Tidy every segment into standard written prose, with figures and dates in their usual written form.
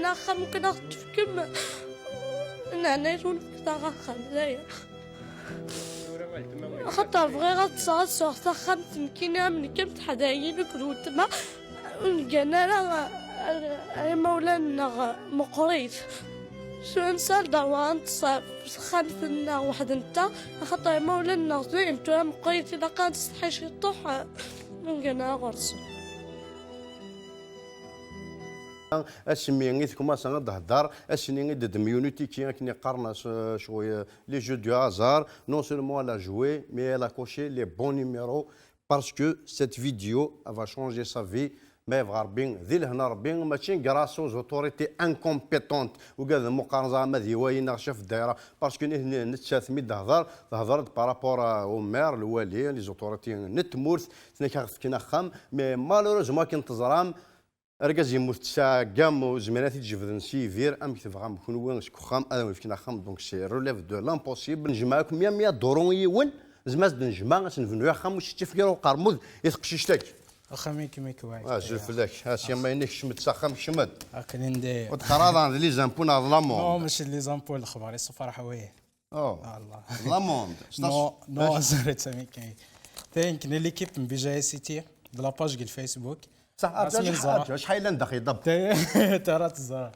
أنا ممكن أخطفكم أنا يرون كذا غاخم زي خطر بغي غتصاد سوغ خمت مكينة من كم تحدايين كروت ما ونقنا لا مولانا مقريث شو نسال دوان تصاب خمسنا واحد انت خطر مولانا زين تو مقريث إذا كان تستحي شي طوح نقنا غرس اسمي كما سنة هدار اسني دد ميونيتي كي كني قارنا شويه لي جو دو هازار نون سولمون لا جوي مي elle a coché les bons numéros parce que cette vidéo elle va changer sa vie ما يبغى ربي ذي لهنا ربي ماشي كراس aux autorités incompétentes وكذا مقارنه ما ديواينا شاف الدائره باسكو هنا نتشاثمي هضرت بارابور او مير الوالي لي زوتوريتي نتمورث كنا خام مي مالوروزمون كنتظرام ركز يموت الساعة كام وزمانات يتجبدن سيفير ام كتبغى نكون وين شكو خام انا وفينا خام دونك سي روليف دو لامبوسيبل نجمعكم 100 دورون يون زماز نجمع سنفنو يا خام واش تفكيرو قرمود يتقششتك اخا ميك واعي زلف لك هاسي ما ينك شمت ساخم شمد هاكا ندير وتقراض لي زامبو ناض لامون نو ماشي لي زامبو الاخبار الصفار حوايه الله لاموند نو زرت سامي كاين ثانك ليكيب من بي جي سي تي بلا باج ديال الفيسبوك صح شحال ندخل يضب ترى تزرع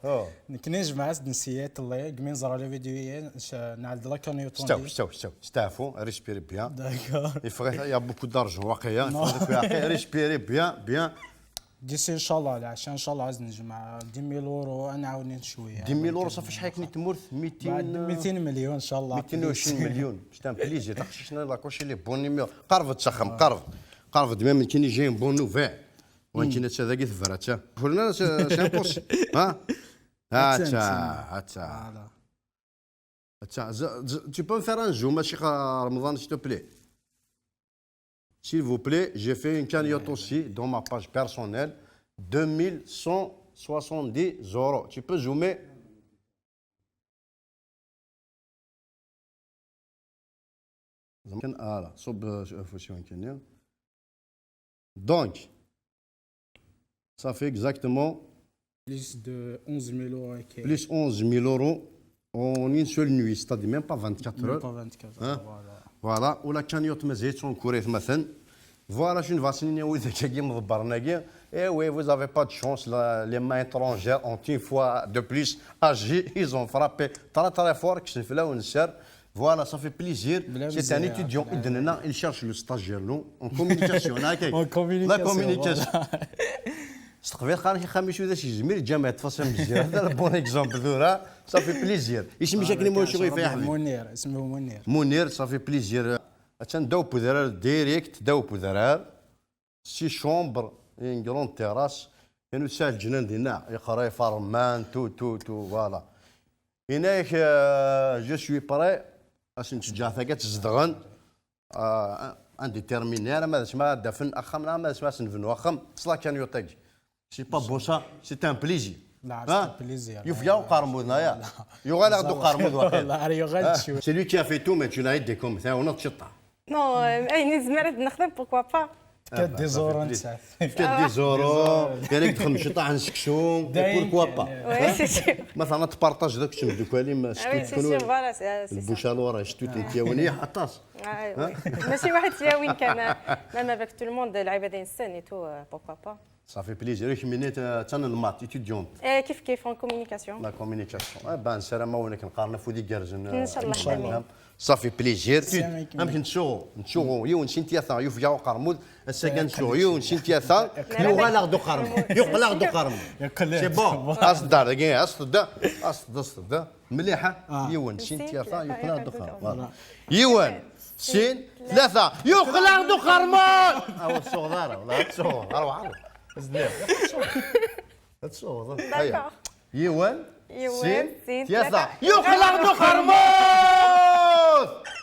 كنا جماعه نسيات الله كمين زرا لي فيديو نعد لا كانيوتون استعفوا ريسبيري بيان داكور يا بوكو دارجون واقيلا ريسبيري بيان ديسي ان شاء الله العشاء ان شاء الله عايز نجمع 10000 اورو انا عاوني شويه 10000 اورو صافي شحال كني تمورث 200 مليون ان شاء الله 220 مليون شتان بليزير تخششنا لاكوشي لي بون نيميرو قرب تسخم قرب ديما كاين جاي بون نوفيل وين كاين هذا كي ثفرات قلنا سي بوس ها هاتا tu peux me faire un zoom ماشي رمضان s'il te plaît s'il vous plaît j'ai fait une cagnotte aussi dans ma page personnelle 2170 euros tu peux zoomer voilà صب شوف وين كاين donc ça fait exactement plus de 11 000 euros. Plus 11 000 euros en une seule nuit, c'est-à-dire même pas 24 heures. Même pas 24 heures, voilà. Ou la cagnotte مزيت son كوريت مثلا. Voilà, je ne vais pas signer où c'est مضبرناكي. Et oui, vous n'avez pas de chance. Les mains étrangères ont une fois de plus agi. Ils ont frappé très fort. Voilà, ça fait plaisir. C'est un étudiant. Il cherche le stagiaire en communication. La communication. استقبل خانك خميس وذا شي زميل جامعة فاصل مزيان هذا بون اكزومبل ذورا صافي بليزير اسمي شكلي مو شغل في حبيبي منير اسمه منير صافي بليزير تنداو بودرار ديريكت داو بودرار سي شومبر ان كرون تيراس كانوا سال الجنان دينا يقرا فارمان تو فوالا هناك جو سوي بري باش نتشجع ثقات الزدغن عندي تيرمينير ما اسمها دفن اخمنا ما اسمها سنفن واخم صلا كان يوطيك سي با بو سا سي ان بليزير لا سي بليزير يفيا قرمود نايا يغال غدو قرمود واقيلا لا يغال شويه سي لوي كي افي تو مي تو نايت دي كوم ثا ونط شطه نو اي زمرت نخدم بوركوا با كات دي زورو نساف كات دي زورو يعني تدخل مشطه عن سكسو بوركوا با مثلا تبارطاج داك الشيء دوكالي ما شتو البوشالوره شتو تياوني حطاس ماشي واحد تياوين كان مام افيك تو الموند العبادين السن اي تو بوركوا با صافي بليزير كي منيت تان المات ايتيديون كيف اون كومونيكاسيون لا كومونيكاسيون بان سلامه وين كنقارن فودي كارزن ان شاء الله صافي بليزير يمكن نشوغو يو نسينتيا ثا يوفيا قرمود السكن نشوغو يو نسينتيا ثا يوغالا غدو قرمود يوغالا غدو قرمود سي بون اصدر كاين اصدر مليحه يون نسينتيا ثا يوغالا غدو قرمود يون سين ثلاثه يوغالا غدو قرمود هو الصغار ولا الصغار اروح زين هتصور هيا يوان سين ثلاثه يوغالا غدو قرمود